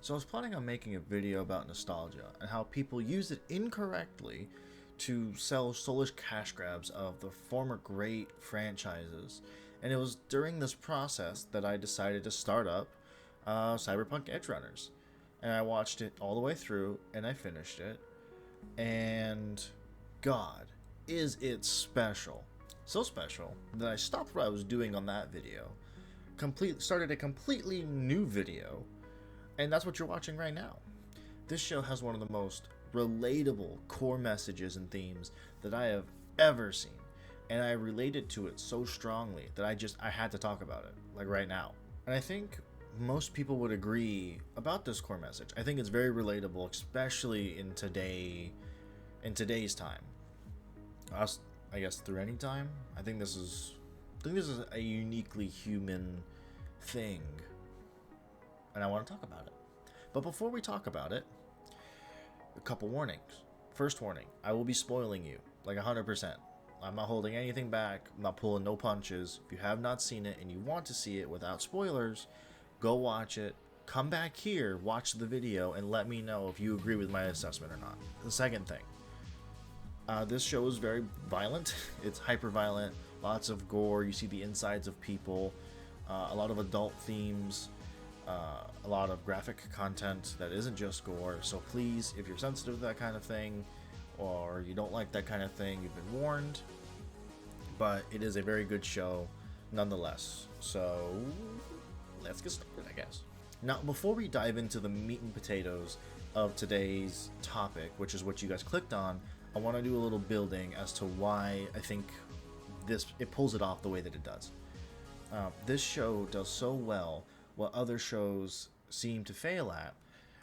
So I was planning on making a video about nostalgia and how people use it incorrectly to sell soulless cash grabs of the former great franchises. And it was during this process that I decided to start up Cyberpunk EdgeRunners. And I watched it all the way through and I finished it. And God, is it special. So special that I stopped what I was doing on that video, started a completely new video, and that's what you're watching right now. This show has one of the most relatable core messages and themes that I have ever seen, and I related to it so strongly that I had to talk about it, like right now. And I think most people would agree about this core message. I think it's very relatable, especially in today's time. I guess through any time. I think this is a uniquely human thing, and I want to talk about it. But before we talk about it, a couple warnings. First warning, I will be spoiling you, like 100%. I'm not holding anything back, I'm not pulling no punches. If you have not seen it and you want to see it without spoilers, go watch it, come back here, watch the video, and let me know if you agree with my assessment or not. The second thing, this show is very violent. It's hyper violent, lots of gore, you see the insides of people, a lot of adult themes, a lot of graphic content that isn't just gore. So please, if you're sensitive to that kind of thing, or you don't like that kind of thing, you've been warned. But it is a very good show nonetheless. So let's get started, I guess. Now, before we dive into the meat and potatoes of today's topic, which is what you guys clicked on, I want to do a little building as to why I think it pulls it off the way that it does. This show does so well what other shows seem to fail at,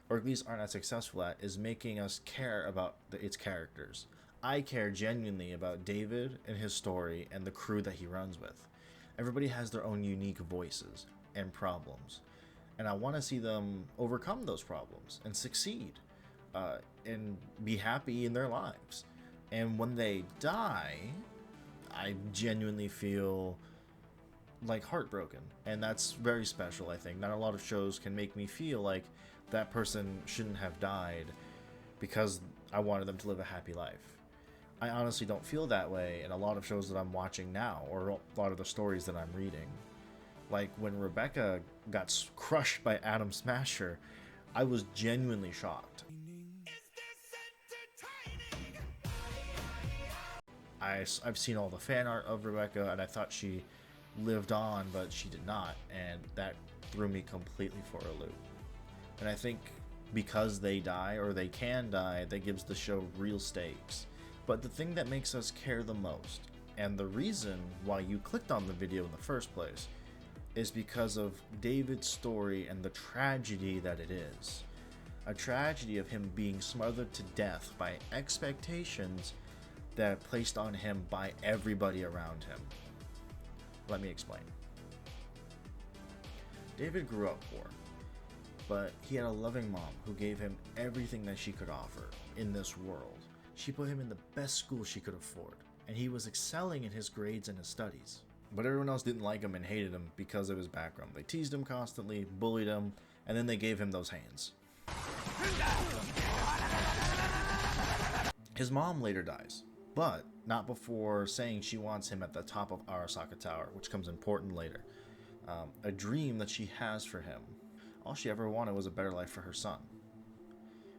or at least aren't as successful at, is making us care about its characters. I care genuinely about David and his story and the crew that he runs with. Everybody has their own unique voices and problems, and I want to see them overcome those problems and succeed, and be happy in their lives. And when they die, I genuinely feel like heartbroken, and that's very special. I think not a lot of shows can make me feel like that person shouldn't have died because I wanted them to live a happy life. I honestly don't feel that way in a lot of shows that I'm watching now, or a lot of the stories that I'm reading. Like when Rebecca got crushed by Adam Smasher, I was genuinely shocked. I've seen all the fan art of Rebecca, and I thought she lived on, but she did not, and that threw me completely for a loop. And I think because they die, or they can die, that gives the show real stakes. But the thing that makes us care the most, and the reason why you clicked on the video in the first place, is because of David's story and the tragedy that it is. A tragedy of him being smothered to death by expectations that are placed on him by everybody around him. Let me explain. David grew up poor, but he had a loving mom who gave him everything that she could offer in this world. She put him in the best school she could afford, and he was excelling in his grades and his studies. But everyone else didn't like him and hated him because of his background. They teased him constantly, bullied him, and then they gave him those hands. His mom later dies, but not before saying she wants him at the top of Arasaka Tower, which comes important later. A dream that she has for him. All she ever wanted was a better life for her son.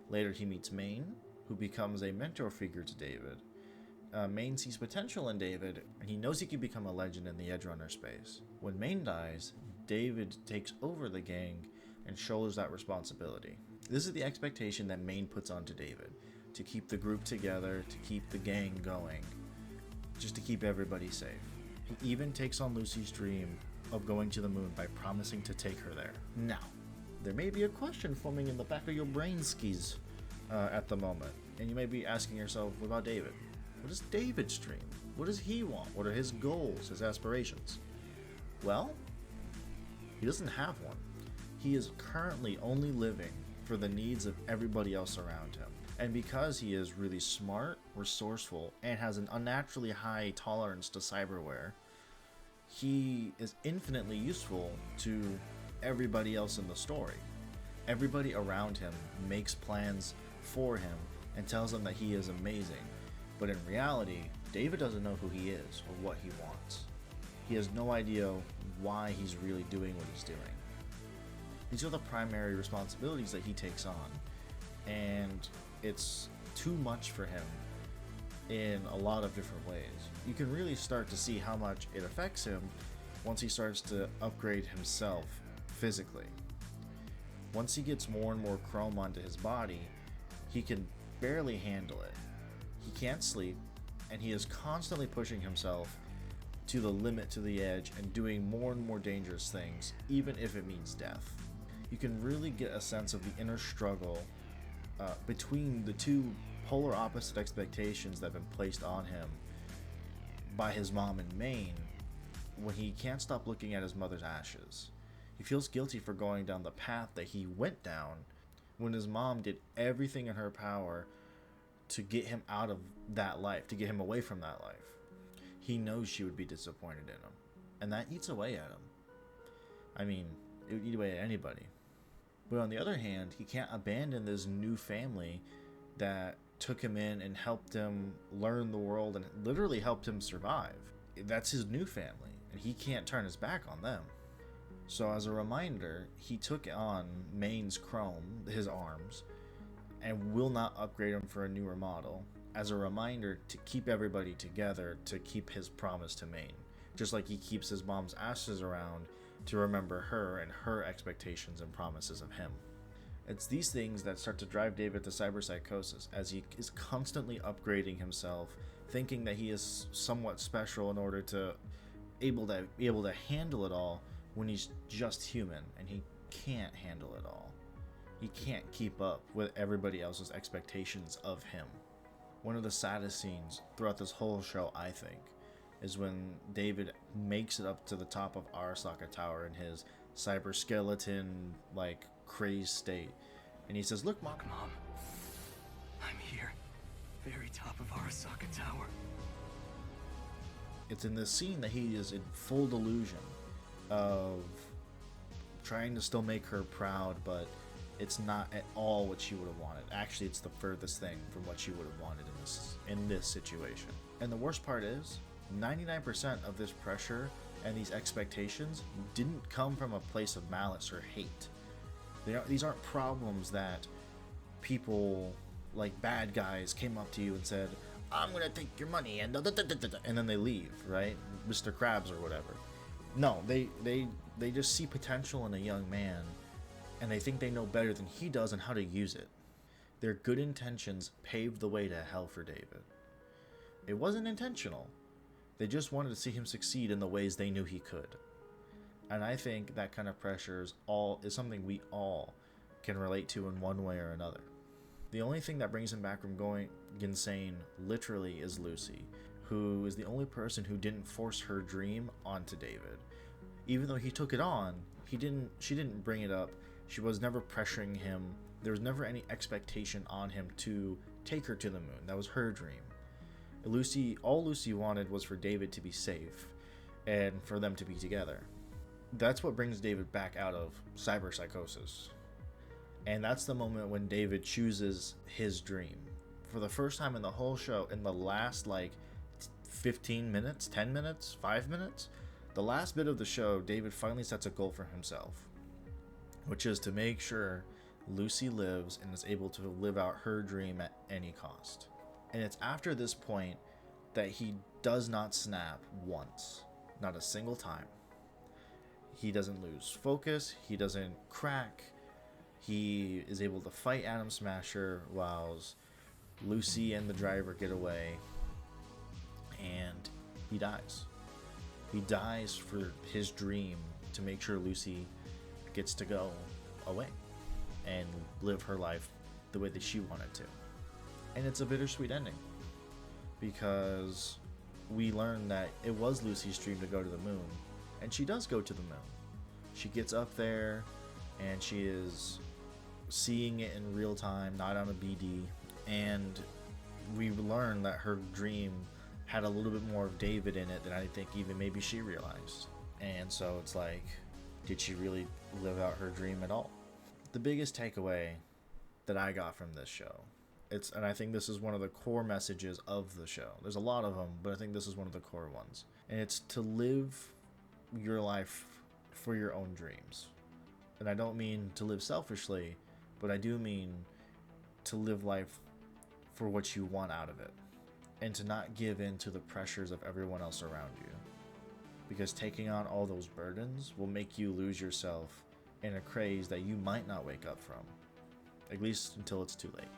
Later he meets Maine, who becomes a mentor figure to David. Maine sees potential in David, and he knows he can become a legend in the EdgeRunner space. When Maine dies, David takes over the gang and shoulders that responsibility. This is the expectation that Maine puts onto David, to keep the group together, to keep the gang going, just to keep everybody safe. He even takes on Lucy's dream of going to the moon by promising to take her there. Now, there may be a question forming in the back of your brain skis at the moment, and you may be asking yourself, what about David? What is David's dream? What does he want? What are his goals, his aspirations? Well, he doesn't have one. He is currently only living for the needs of everybody else around him. And because he is really smart, resourceful, and has an unnaturally high tolerance to cyberware, he is infinitely useful to everybody else in the story. Everybody around him makes plans for him and tells him that he is amazing. But in reality, David doesn't know who he is or what he wants. He has no idea why he's really doing what he's doing. These are the primary responsibilities that he takes on, and it's too much for him in a lot of different ways. You can really start to see how much it affects him once he starts to upgrade himself physically. Once he gets more and more chrome onto his body, he can barely handle it. He can't sleep, and he is constantly pushing himself to the limit, to the edge, and doing more and more dangerous things, even if it means death. You can really get a sense of the inner struggle between the two polar opposite expectations that have been placed on him by his mom in Maine when he can't stop looking at his mother's ashes. He feels guilty for going down the path that he went down when his mom did everything in her power to get him out of that life, to get him away from that life. He knows she would be disappointed in him, and that eats away at him. I mean, it would eat away at anybody. But on the other hand, he can't abandon this new family that took him in and helped him learn the world and literally helped him survive. That's his new family, and he can't turn his back on them. So as a reminder, he took on Maine's chrome, his arms, and will not upgrade him for a newer model, as a reminder to keep everybody together, to keep his promise to Maine. Just like he keeps his mom's ashes around to remember her and her expectations and promises of him. It's these things that start to drive David to cyberpsychosis, as he is constantly upgrading himself, thinking that he is somewhat special in order to be able to handle it all, when he's just human and he can't handle it all. He can't keep up with everybody else's expectations of him. One of the saddest scenes throughout this whole show, I think, is when David makes it up to the top of Arasaka Tower in his cyber skeleton, like, crazed state. And he says, "Look, Mom. Mom, I'm here. Very top of Arasaka Tower." It's in this scene that he is in full delusion of trying to still make her proud, but it's not at all what she would have wanted. Actually, it's the furthest thing from what she would have wanted in this situation. And the worst part is, 99% of this pressure and these expectations didn't come from a place of malice or hate. These aren't problems that people, like bad guys, came up to you and said, "I'm gonna take your money," and then they leave, right? Mr. Krabs or whatever. No, they just see potential in a young man, and they think they know better than he does on how to use it. Their good intentions paved the way to hell for David. It wasn't intentional. They just wanted to see him succeed in the ways they knew he could. And I think that kind of pressure is something we all can relate to in one way or another. The only thing that brings him back from going insane, literally, is Lucy, who is the only person who didn't force her dream onto David. Even though he took it on, she didn't bring it up. She was never pressuring him. There was never any expectation on him to take her to the moon. That was her dream. All Lucy wanted was for David to be safe and for them to be together. That's what brings David back out of cyberpsychosis. And that's the moment when David chooses his dream. For the first time in the whole show, in the last 15 minutes, 10 minutes, 5 minutes, the last bit of the show, David finally sets a goal for himself, which is to make sure Lucy lives and is able to live out her dream at any cost. And it's after this point that he does not snap once, not a single time. He doesn't lose focus, he doesn't crack, he is able to fight Atom Smasher whilst Lucy and the driver get away, and he dies. He dies for his dream to make sure Lucy gets to go away and live her life the way that she wanted to. And it's a bittersweet ending, because we learn that it was Lucy's dream to go to the moon, and she does go to the moon. She gets up there, and she is seeing it in real time, not on a BD, and we learn that her dream had a little bit more of David in it than I think even maybe she realized. And so it's like, did she really live out her dream at all? the biggest takeaway that I got from this show, and I think this is one of the core messages of the show. There's a lot of them, but I think this is one of the core ones. And it's to live your life for your own dreams. And I don't mean to live selfishly, but I do mean to live life for what you want out of it. And to not give in to the pressures of everyone else around you. Because taking on all those burdens will make you lose yourself in a craze that you might not wake up from. At least until it's too late.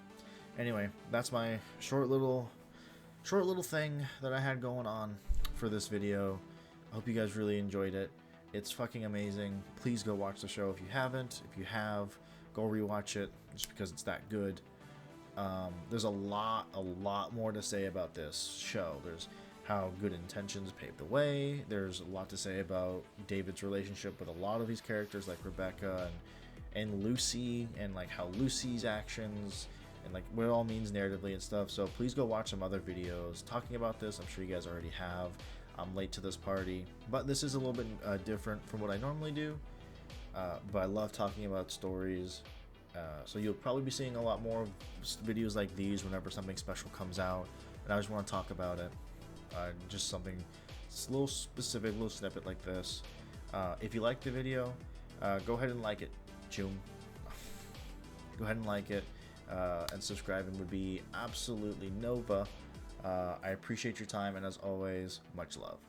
Anyway, that's my short little thing that I had going on for this video. I hope you guys really enjoyed it. It's fucking amazing. Please go watch the show if you haven't. If you have, go rewatch it just because it's that good. There's a lot more to say about this show. There's how good intentions paved the way. There's a lot to say about David's relationship with a lot of these characters like Rebecca and Lucy, and like how Lucy's actions and like what it all means narratively and stuff. So please go watch some other videos talking about this. I'm sure you guys already have. I'm late to this party, but this is a little bit different from what I normally do. But I love talking about stories. So you'll probably be seeing a lot more videos like these whenever something special comes out, and I just want to talk about it. Just something, just a little specific, little snippet like this. If you like the video, go ahead and like it. Go ahead and like it, and subscribing would be absolutely Nova. I appreciate your time, and as always, much love.